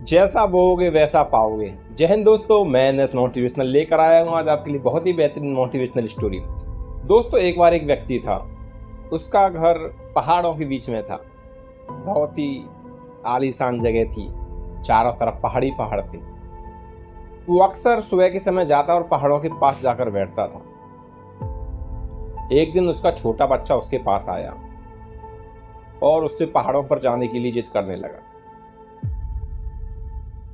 जैसा बोओगे वैसा पाओगे। जय हिंद दोस्तों, मैं एनएस मोटिवेशनल लेकर आया हूँ आज आपके लिए बहुत ही बेहतरीन मोटिवेशनल स्टोरी। दोस्तों, एक बार एक व्यक्ति था, उसका घर पहाड़ों के बीच में था। बहुत ही आलीशान जगह थी, चारों तरफ पहाड़ी पहाड़ थे। वो अक्सर सुबह के समय जाता और पहाड़ों के पास जाकर बैठता था। एक दिन उसका छोटा बच्चा उसके पास आया और उससे पहाड़ों पर जाने के लिए जिद करने लगा।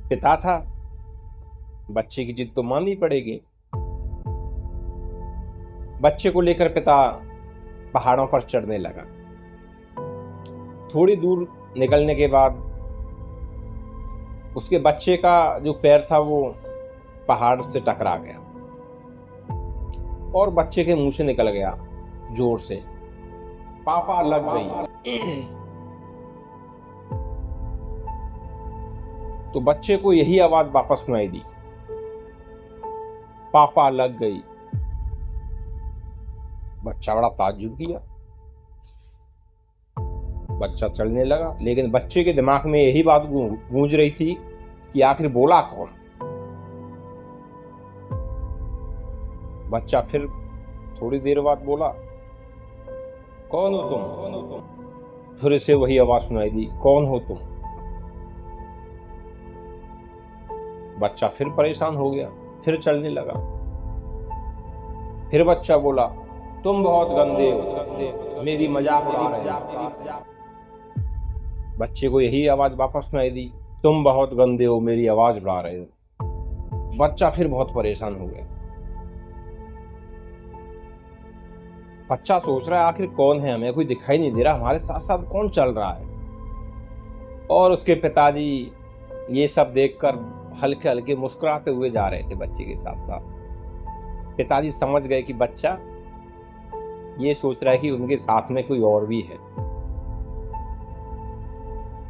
पिता था, बच्चे की जिद तो माननी पड़ेगी। बच्चे को लेकर पिता पहाड़ों पर चढ़ने लगा। थोड़ी दूर निकलने के बाद उसके बच्चे का जो पैर था वो पहाड़ से टकरा गया और बच्चे के मुंह से निकल गया जोर से, पापा लग गई। तो बच्चे को यही आवाज वापस सुनाई दी, पापा लग गई। बच्चा बड़ा ताज्जुब किया। बच्चा चलने लगा, लेकिन बच्चे के दिमाग में यही बात गूंज रही थी कि आखिर बोला कौन। बच्चा फिर थोड़ी देर बाद बोला, कौन हो तुम? फिर इसे वही आवाज सुनाई दी, कौन हो तुम? बच्चा फिर परेशान हो गया, फिर चलने लगा। फिर बच्चा बोला, तुम बहुत गंदे हो, मेरी मजाक उड़ा रहे हो। बच्चे को यही आवाज वापस सुनाई दी, तुम बहुत गंदे हो, मेरी आवाज उड़ा रहे हो। बच्चा फिर बहुत परेशान हो गया। बच्चा सोच रहा है आखिर कौन है, हमें कोई दिखाई नहीं दे रहा, हमारे साथ साथ कौन चल रहा है। और उसके पिताजी ये सब देखकर हल्के हल्के मुस्कुराते हुए जा रहे थे बच्चे के साथ साथ। पिताजी समझ गए कि बच्चा ये सोच रहा है कि उनके साथ में कोई और भी है।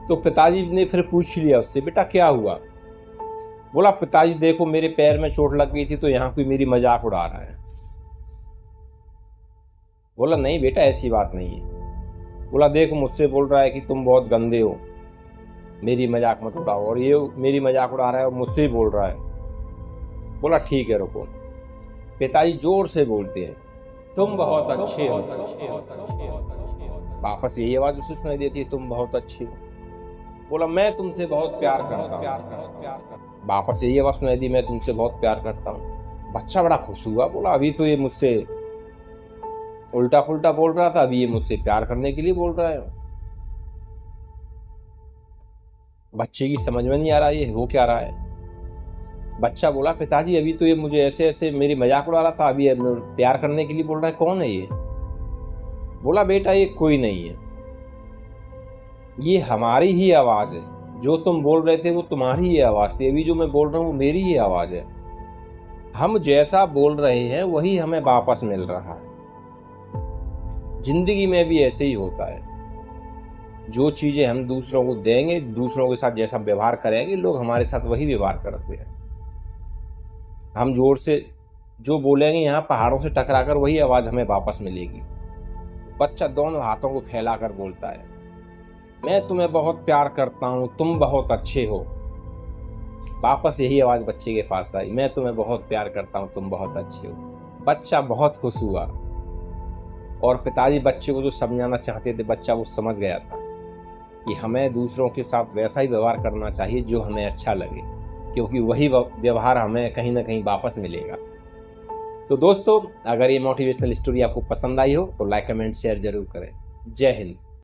तो पिताजी ने फिर पूछ लिया उससे, बेटा क्या हुआ? बोला, पिताजी देखो मेरे पैर में चोट लग गई थी तो यहाँ कोई मेरी मजाक उड़ा रहा है। बोला, नहीं बेटा ऐसी बात नहीं है। बोला, देखो मुझसे बोल रहा है कि तुम बहुत गंदे हो, मेरी मजाक मत उड़ाओ, और ये मेरी मजाक उड़ा रहा है और मुझसे ही बोल रहा है। बोला, ठीक है रुको। पिताजी जोर से बोलते हैं, तुम बहुत अच्छे हो। वापस यही आवाज उसे सुनाई देती है, तुम बहुत अच्छे हो। बोला, मैं तुमसे बहुत प्यार करता हूँ। वापस यही आवाज सुनाई दी, मैं तुमसे बहुत प्यार करता हूँ। बच्चा बड़ा खुश हुआ, बोला, अभी तो ये मुझसे उल्टा पुल्टा बोल रहा था, अभी ये मुझसे प्यार करने के लिए बोल रहा है। बच्चे की समझ में नहीं आ रहा ये हो क्या रहा है। बच्चा बोला, पिताजी अभी तो ये मुझे ऐसे ऐसे मेरी मजाक उड़ा रहा था, अभी प्यार करने के लिए बोल रहा है, कौन है ये? बोला, बेटा ये कोई नहीं है, ये हमारी ही आवाज है। जो तुम बोल रहे थे वो तुम्हारी ही आवाज थी, अभी जो मैं बोल रहा हूँ वो मेरी ही आवाज है। हम जैसा बोल रहे हैं वही हमें वापस मिल रहा है। जिंदगी में भी ऐसे ही होता है, जो चीजें हम दूसरों को देंगे, दूसरों के साथ जैसा व्यवहार करेंगे, लोग हमारे साथ वही व्यवहार करते हैं। हम जोर से जो बोलेंगे यहाँ पहाड़ों से टकराकर वही आवाज हमें वापस मिलेगी। बच्चा दोनों हाथों को फैलाकर बोलता है, मैं तुम्हें बहुत प्यार करता हूँ, तुम बहुत अच्छे हो। वापस यही आवाज बच्चे के पास आई, मैं तुम्हें बहुत प्यार करता हूँ, तुम बहुत अच्छे हो। बच्चा बहुत खुश हुआ और पिताजी बच्चे को जो समझाना चाहते थे, बच्चा वो समझ गया था कि हमें दूसरों के साथ वैसा ही व्यवहार करना चाहिए जो हमें अच्छा लगे, क्योंकि वही व्यवहार हमें कहीं ना कहीं वापस मिलेगा। तो दोस्तों, अगर ये मोटिवेशनल स्टोरी आपको पसंद आई हो तो लाइक कमेंट शेयर जरूर करें। जय हिंद।